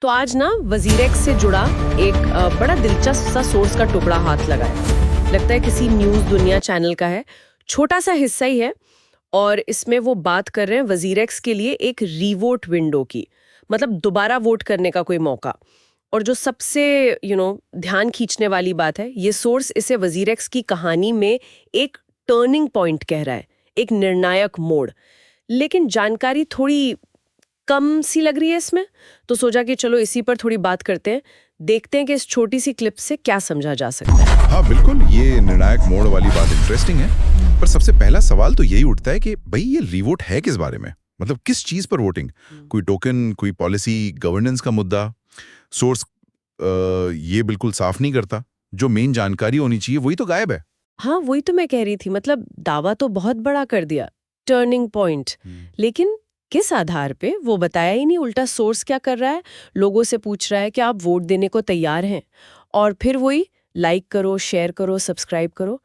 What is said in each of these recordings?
तो आज ना वजीरेक्स से जुड़ा एक बड़ा दिलचस्प सा सोर्स का टुकड़ा हाथ लगा है। लगता है किसी न्यूज़ दुनिया चैनल का है, छोटा सा हिस्सा ही है। और इसमें वो बात कर रहे हैं वजीरेक्स के लिए एक रीवोट विंडो की, मतलब दोबारा वोट करने का कोई मौका। और जो सबसे ध्यान खींचने वाली बात है, ये सोर्स इसे वजीरेक्स की कहानी में एक टर्निंग पॉइंट कह रहा है, एक निर्णायक मोड़। लेकिन जानकारी थोड़ी कम सी लग रही है इसमें, तो सोचा कि चलो इसी पर थोड़ी बात करते हैं, देखते हैं कि इस छोटी सी क्लिप से क्या समझा जा सकता है। हाँ बिल्कुल, ये निर्णायक मोड़ वाली बात इंटरेस्टिंग है। पर सबसे पहला सवाल तो यही उठता है कि भाई ये रीवोट है किस बारे में, मतलब किस चीज पर वोटिंग? कोई टोकन, कोई पॉलिसी, गवर्नेंस का मुद्दा? सोर्स ये बिल्कुल साफ नहीं करता। जो मेन जानकारी होनी चाहिए वही तो गायब है। हाँ, वही तो मैं कह रही थी, मतलब दावा तो बहुत बड़ा कर दिया, टर्निंग पॉइंट, लेकिन किस आधार पे वो बताया ही नहीं। उल्टा सोर्स क्या कर रहा है, लोगों से पूछ रहा है कि आप वोट देने को तैयार हैं, और फिर वही लाइक करो, शेयर करो, सब्सक्राइब करो।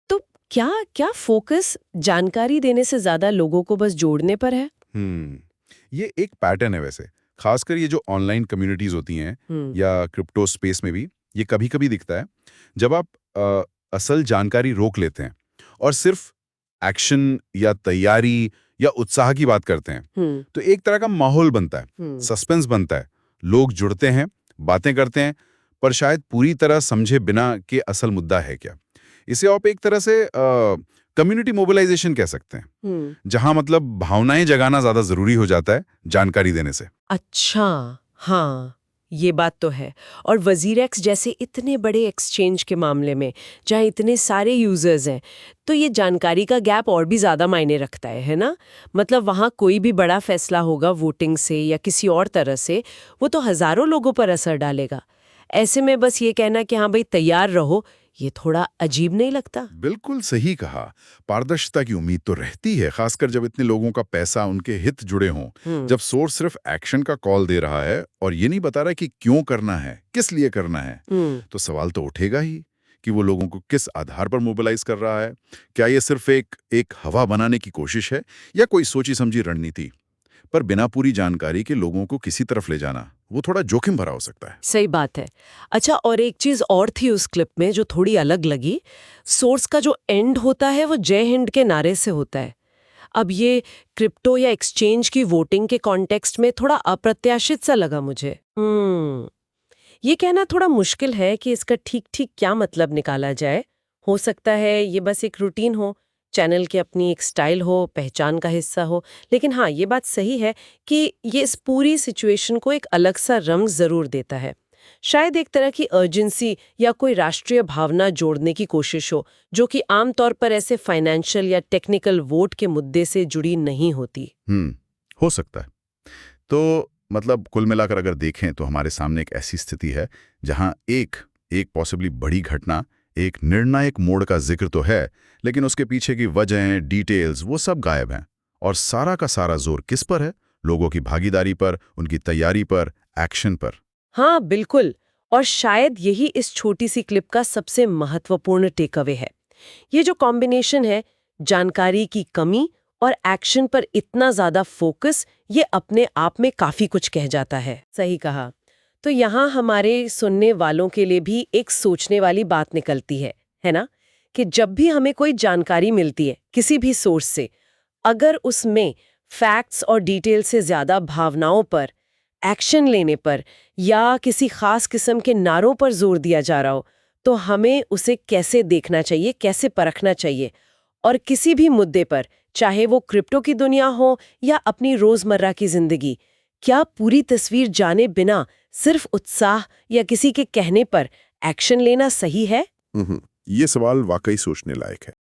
तो क्या क्या फोकस जानकारी देने से ज्यादा लोगों को बस जोड़ने पर है? ये एक पैटर्न है वैसे, खासकर ये जो ऑनलाइन कम्युनिटीज होती हैं या क्रिप्टो स्पेस में भी ये कभी-कभी दिखता है। जब आप असल जानकारी रोक लेते हैं और सिर्फ एक्शन या तैयारी या उत्साह की बात करते हैं, तो एक तरह का माहौल बनता है, सस्पेंस बनता है। लोग जुड़ते हैं, बातें करते हैं, पर शायद पूरी तरह समझे बिना कि असल मुद्दा है क्या। इसे आप एक तरह से कम्युनिटी मोबिलाइजेशन कह सकते हैं, जहां मतलब भावनाएं जगाना ज्यादा जरूरी हो जाता है जानकारी देने से। अच्छा, हाँ, ये बात तो है। और वजीरेक्स जैसे इतने बड़े एक्सचेंज के मामले में, जहाँ इतने सारे यूजर्स हैं, तो ये जानकारी का गैप और भी ज्यादा मायने रखता है ना? मतलब वहाँ कोई भी बड़ा फैसला होगा वोटिंग से या किसी और तरह से, वो तो हजारों लोगों पर असर डालेगा। ऐसे में बस ये कहना कि हाँ भाई तैयार रहो, ये थोड़ा अजीब नहीं लगता? बिल्कुल सही कहा। पारदर्शिता की उम्मीद तो रहती है, खासकर जब इतने लोगों का पैसा, उनके हित जुड़े हों। जब सोर्स सिर्फ एक्शन का कॉल दे रहा है और ये नहीं बता रहा कि क्यों करना है, किस लिए करना है, तो सवाल तो उठेगा ही कि वो लोगों को किस आधार पर मोबिलाइज कर रहा है। क्या ये सिर्फ एक हवा बनाने की कोशिश है या कोई सोची समझी रणनीति? पर बिना पूरी जानकारी के लोगों को किसी तरफ ले जाना, वो थोड़ा जोखिम भरा हो सकता है। सही बात है। अच्छा, और एक चीज और थी उस क्लिप में जो थोड़ी अलग लगी। सोर्स का जो एंड होता है वो जय हिंद के नारे से होता है। अब ये क्रिप्टो या एक्सचेंज की वोटिंग के कॉन्टेक्स्ट में थोड़ा अप्रत्याशित सा लगा मुझे। ये कहना थोड़ा मुश्किल है कि इसका ठीक ठीक क्या मतलब निकाला जाए। हो सकता है ये बस एक रूटीन हो, चैनल की अपनी एक स्टाइल हो, पहचान का हिस्सा हो। लेकिन हाँ, ये बात सही है कि ये इस पूरी सिचुएशन को एक अलग सा रंग जरूर देता है। शायद एक तरह की अर्जेंसी या कोई राष्ट्रीय भावना जोड़ने की कोशिश हो, जो कि आमतौर पर ऐसे फाइनेंशियल या टेक्निकल वोट के मुद्दे से जुड़ी नहीं होती। हो सकता है। तो मतलब कुल मिलाकर अगर देखें तो हमारे सामने एक ऐसी स्थिति है जहां एक पॉसिबली बड़ी घटना, एक निर्णायक मोड़ का जिक्र तो है, लेकिन उसके पीछे की वजहें, डिटेल्स, वो सब गायब हैं। और सारा का सारा जोर किस पर है? लोगों की भागीदारी पर, उनकी तैयारी पर, एक्शन पर। हाँ बिल्कुल, और शायद यही इस छोटी सी क्लिप का सबसे महत्वपूर्ण टेकअवे है। ये जो कॉम्बिनेशन है, जानकारी की कमी और एक्शन पर इतना ज्यादा फोकस, ये अपने आप में काफी कुछ कह जाता है। सही कहा। तो यहाँ हमारे सुनने वालों के लिए भी एक सोचने वाली बात निकलती है ना? कि जब भी हमें कोई जानकारी मिलती है किसी भी सोर्स से, अगर उसमें फैक्ट्स और डिटेल से ज्यादा भावनाओं पर, एक्शन लेने पर या किसी खास किस्म के नारों पर जोर दिया जा रहा हो, तो हमें उसे कैसे देखना चाहिए, कैसे परखना चाहिए। और किसी भी मुद्दे पर, चाहे वो क्रिप्टो की दुनिया हो या अपनी रोजमर्रा की जिंदगी, क्या पूरी तस्वीर जाने बिना सिर्फ उत्साह या किसी के कहने पर एक्शन लेना सही है? ये सवाल वाकई सोचने लायक है।